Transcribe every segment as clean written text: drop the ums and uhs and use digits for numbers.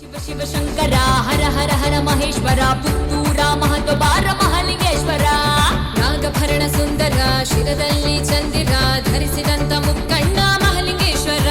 ಶಿವ ಶಿವ ಶಂಕರ ಹರ ಹರ ಹರ ಮಹೇಶ್ವರ ಪುತ್ತೂರ ಮಹತ್ವಬಾರ ಮಹಾಲಿಂಗೇಶ್ವರ ನಾಗಭರಣ ಸುಂದರ ಶಿರದಲ್ಲಿ ಚಂದಿರ ಧರಿಸಿದಂತ ಮುಕ್ಕಣ್ಣ ಮಹಾಲಿಂಗೇಶ್ವರ.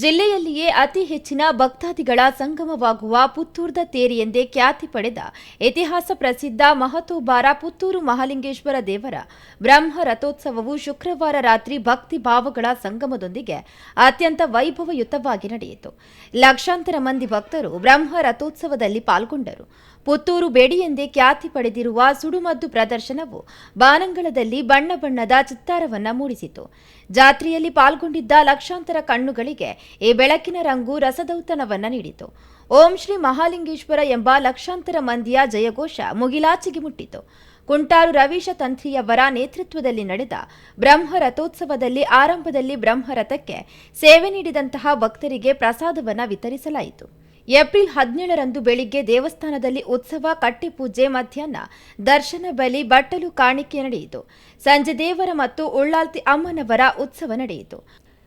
ಜಿಲ್ಲೆಯಲ್ಲಿಯೇ ಅತಿ ಹೆಚ್ಚಿನ ಭಕ್ತಾದಿಗಳ ಸಂಗಮವಾಗುವ ಪುತ್ತೂರ್ದ ತೇರಿ ಎಂದೇ ಖ್ಯಾತಿ ಪಡೆದ ಇತಿಹಾಸ ಪ್ರಸಿದ್ಧ ಮಹತೋಬಾರ ಪುತ್ತೂರು ಮಹಾಲಿಂಗೇಶ್ವರ ದೇವರ ಬ್ರಹ್ಮ ರಥೋತ್ಸವವು ಶುಕ್ರವಾರ ರಾತ್ರಿ ಭಕ್ತಿ ಭಾವಗಳ ಸಂಗಮದೊಂದಿಗೆ ಅತ್ಯಂತ ವೈಭವಯುತವಾಗಿ ನಡೆಯಿತು. ಲಕ್ಷಾಂತರ ಮಂದಿ ಭಕ್ತರು ಬ್ರಹ್ಮ ರಥೋತ್ಸವದಲ್ಲಿ ಪಾಲ್ಗೊಂಡರು. ಪುತ್ತೂರು ಬೇಡಿ ಎಂದೇ ಖ್ಯಾತಿ ಪಡೆದಿರುವ ಸುಡುಮದ್ದು ಪ್ರದರ್ಶನವು ಬಾನಂಗಳದಲ್ಲಿ ಬಣ್ಣ ಬಣ್ಣದ ಚಿತ್ತಾರವನ್ನ ಮೂಡಿಸಿತು. ಜಾತ್ರೆಯಲ್ಲಿ ಪಾಲ್ಗೊಂಡಿದ್ದ ಲಕ್ಷಾಂತರ ಕಣ್ಣುಗಳಿಗೆ ಈ ಬೆಳಕಿನ ರಂಗು ರಸದೌತಣವನ್ನ ನೀಡಿತು. ಓಂ ಶ್ರೀ ಮಹಾಲಿಂಗೇಶ್ವರ ಎಂಬ ಲಕ್ಷಾಂತರ ಮಂದಿಯ ಜಯಘೋಷ ಮುಗಿಲಾಚಿಗೆ ಮುಟ್ಟಿತು. ಕುಂಟಾರು ರವೀಶ ತಂತ್ರಿಯವರ ನೇತೃತ್ವದಲ್ಲಿ ನಡೆದ ಬ್ರಹ್ಮ ರಥೋತ್ಸವದಲ್ಲಿ ಆರಂಭದಲ್ಲಿ ಬ್ರಹ್ಮರಥಕ್ಕೆ ಸೇವೆ ನೀಡಿದಂತಹ ಭಕ್ತರಿಗೆ ಪ್ರಸಾದವನ್ನು ವಿತರಿಸಲಾಯಿತು. ಏಪ್ರಿಲ್ 17ರಂದು ಬೆಳಿಗ್ಗೆ ದೇವಸ್ಥಾನದಲ್ಲಿ ಉತ್ಸವ, ಕಟ್ಟಿಪೂಜೆ, ಮಧ್ಯಾಹ್ನ ದರ್ಶನ, ಬಲಿ, ಬಟ್ಟಲು ಕಾಣಿಕೆ ನಡೆಯಿತು. ಸಂಜೆ ದೇವರ ಮತ್ತು ಉಳ್ಳಾಲ್ತಿ ಅಮ್ಮನವರ ಉತ್ಸವ ನಡೆಯಿತು.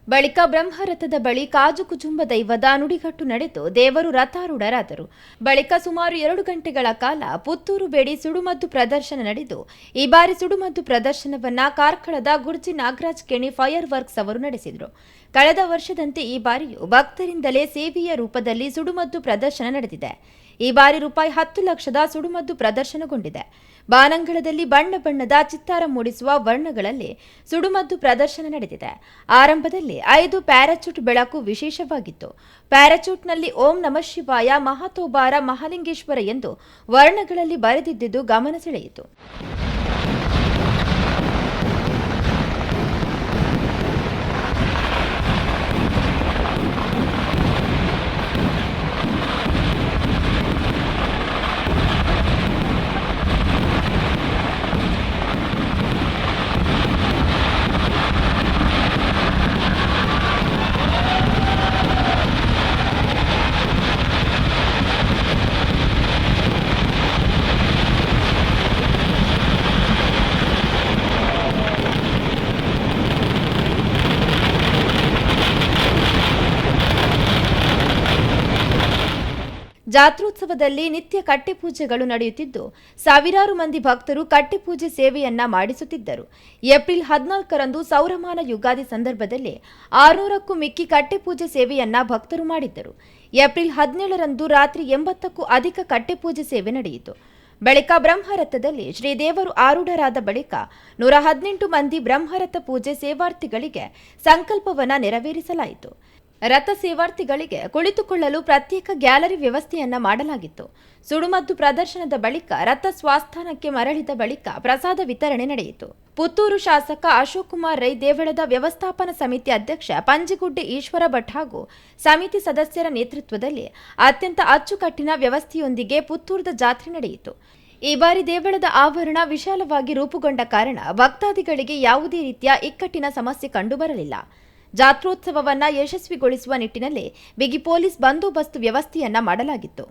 ಬಳಿಕ ಬ್ರಹ್ಮರಥದ ಬಳಿ ಕಾಜು ಕುಜುಂಬ ದೈವದ ನುಡಿಗಟ್ಟು ನಡೆದು ದೇವರು ರಥಾರೂಢರಾದರು. ಬಳಿಕ ಸುಮಾರು 2 ಗಂಟೆಗಳ ಕಾಲ ಪುತ್ತೂರು ಬೇಡಿ ಸುಡುಮದ್ದು ಪ್ರದರ್ಶನ ನಡೆದು ಈ ಬಾರಿ ಸುಡುಮದ್ದು ಪ್ರದರ್ಶನವನ್ನ ಕಾರ್ಕಳದ ಗುರ್ಜಿ ನಾಗರಾಜ್ ಕೆಣಿ ಫೈರ್ ವರ್ಕ್ಸ್ ಅವರು ನಡೆಸಿದರು. ಕಳೆದ ವರ್ಷದಂತೆ ಈ ಬಾರಿಯೂ ಭಕ್ತರಿಂದಲೇ ಸೇವೆಯ ರೂಪದಲ್ಲಿ ಸುಡುಮದ್ದು ಪ್ರದರ್ಶನ ನಡೆದಿದೆ. ಈ ಬಾರಿ ₹10 ಲಕ್ಷದ ಸುಡುಮದ್ದು ಪ್ರದರ್ಶನಗೊಂಡಿದೆ. ಬಾನಂಗಳದಲ್ಲಿ ಬಣ್ಣ ಬಣ್ಣದ ಚಿತ್ತಾರ ಮೂಡಿಸುವ ವರ್ಣಗಳಲ್ಲಿ ಸುಡುಮದ್ದು ಪ್ರದರ್ಶನ ನಡೆದಿದೆ. ಆರಂಭದಲ್ಲಿ 5 ಪ್ಯಾರಾಚೂಟ್ ಬೆಳಕು ವಿಶೇಷವಾಗಿತ್ತು. ಪ್ಯಾರಾಚೂಟ್ನಲ್ಲಿ ಓಂ ನಮಃ ಶಿವಾಯ ಮಹತೋಬಾರ ಮಹಾಲಿಂಗೇಶ್ವರ ಎಂದು ವರ್ಣಗಳಲ್ಲಿ ಬರೆದಿದ್ದುದು ಗಮನ ಸೆಳೆಯಿತು. ಜಾತ್ರೋತ್ಸವದಲ್ಲಿ ನಿತ್ಯ ಕಟ್ಟೆಪೂಜೆಗಳು ನಡೆಯುತ್ತಿದ್ದು ಸಾವಿರಾರು ಮಂದಿ ಭಕ್ತರು ಕಟ್ಟೆಪೂಜೆ ಸೇವೆಯನ್ನ ಮಾಡಿಸುತ್ತಿದ್ದರು. ಏಪ್ರಿಲ್ 14ರಂದು ಸೌರಮಾನ ಯುಗಾದಿ ಸಂದರ್ಭದಲ್ಲಿ 600ಕ್ಕೂ ಮಿಕ್ಕಿ ಕಟ್ಟೆಪೂಜೆ ಸೇವೆಯನ್ನ ಭಕ್ತರು ಮಾಡಿದ್ದರು. ಏಪ್ರಿಲ್ 17ರಂದು ರಾತ್ರಿ 80ಕ್ಕೂ ಅಧಿಕ ಕಟ್ಟೆಪೂಜೆ ಸೇವೆ ನಡೆಯಿತು. ಬಳಿಕ ಬ್ರಹ್ಮರಥದಲ್ಲಿ ಶ್ರೀದೇವರು ಆರೂಢರಾದ ಬಳಿಕ 118 ಮಂದಿ ಬ್ರಹ್ಮರಥ ಪೂಜೆ ಸೇವಾರ್ಥಿಗಳಿಗೆ ಸಂಕಲ್ಪವನ್ನ ನೆರವೇರಿಸಲಾಯಿತು. ರಥ ಸೇವಾರ್ಥಿಗಳಿಗೆ ಕುಳಿತುಕೊಳ್ಳಲು ಪ್ರತ್ಯೇಕ ಗ್ಯಾಲರಿ ವ್ಯವಸ್ಥೆಯನ್ನ ಮಾಡಲಾಗಿತ್ತು. ಸುಡುಮದ್ದು ಪ್ರದರ್ಶನದ ಬಳಿಕ ರಥ ಸ್ವಸ್ಥಾನಕ್ಕೆ ಮರಳಿದ ಬಳಿಕ ಪ್ರಸಾದ ವಿತರಣೆ ನಡೆಯಿತು. ಪುತ್ತೂರು ಶಾಸಕ ಅಶೋಕ್ ಕುಮಾರ್ ರೈ, ದೇವಳದ ವ್ಯವಸ್ಥಾಪನಾ ಸಮಿತಿ ಅಧ್ಯಕ್ಷ ಪಂಜಿಗುಡ್ಡೆ ಈಶ್ವರ ಭಟ್ ಹಾಗೂ ಸಮಿತಿ ಸದಸ್ಯರ ನೇತೃತ್ವದಲ್ಲಿ ಅತ್ಯಂತ ಅಚ್ಚುಕಟ್ಟಿನ ವ್ಯವಸ್ಥೆಯೊಂದಿಗೆ ಪುತ್ತೂರದ ಜಾತ್ರೆ ನಡೆಯಿತು. ಈ ಬಾರಿ ದೇವಳದ ಆವರಣ ವಿಶಾಲವಾಗಿ ರೂಪುಗೊಂಡ ಕಾರಣ ಭಕ್ತಾದಿಗಳಿಗೆ ಯಾವುದೇ ರೀತಿಯ ಇಕ್ಕಟ್ಟಿನ ಸಮಸ್ಯೆ ಕಂಡುಬರಲಿಲ್ಲ. ಜಾತ್ರೋತ್ಸವವನ್ನ ಯಶಸ್ವಿಗೊಳಿಸುವ ನಿಟ್ಟಿನಲ್ಲಿ ಬಿಗಿ ಪೊಲೀಸ್ ಬಂದೋಬಸ್ತ್ ವ್ಯವಸ್ಥೆಯನ್ನ ಮಾಡಲಾಗಿತ್ತು.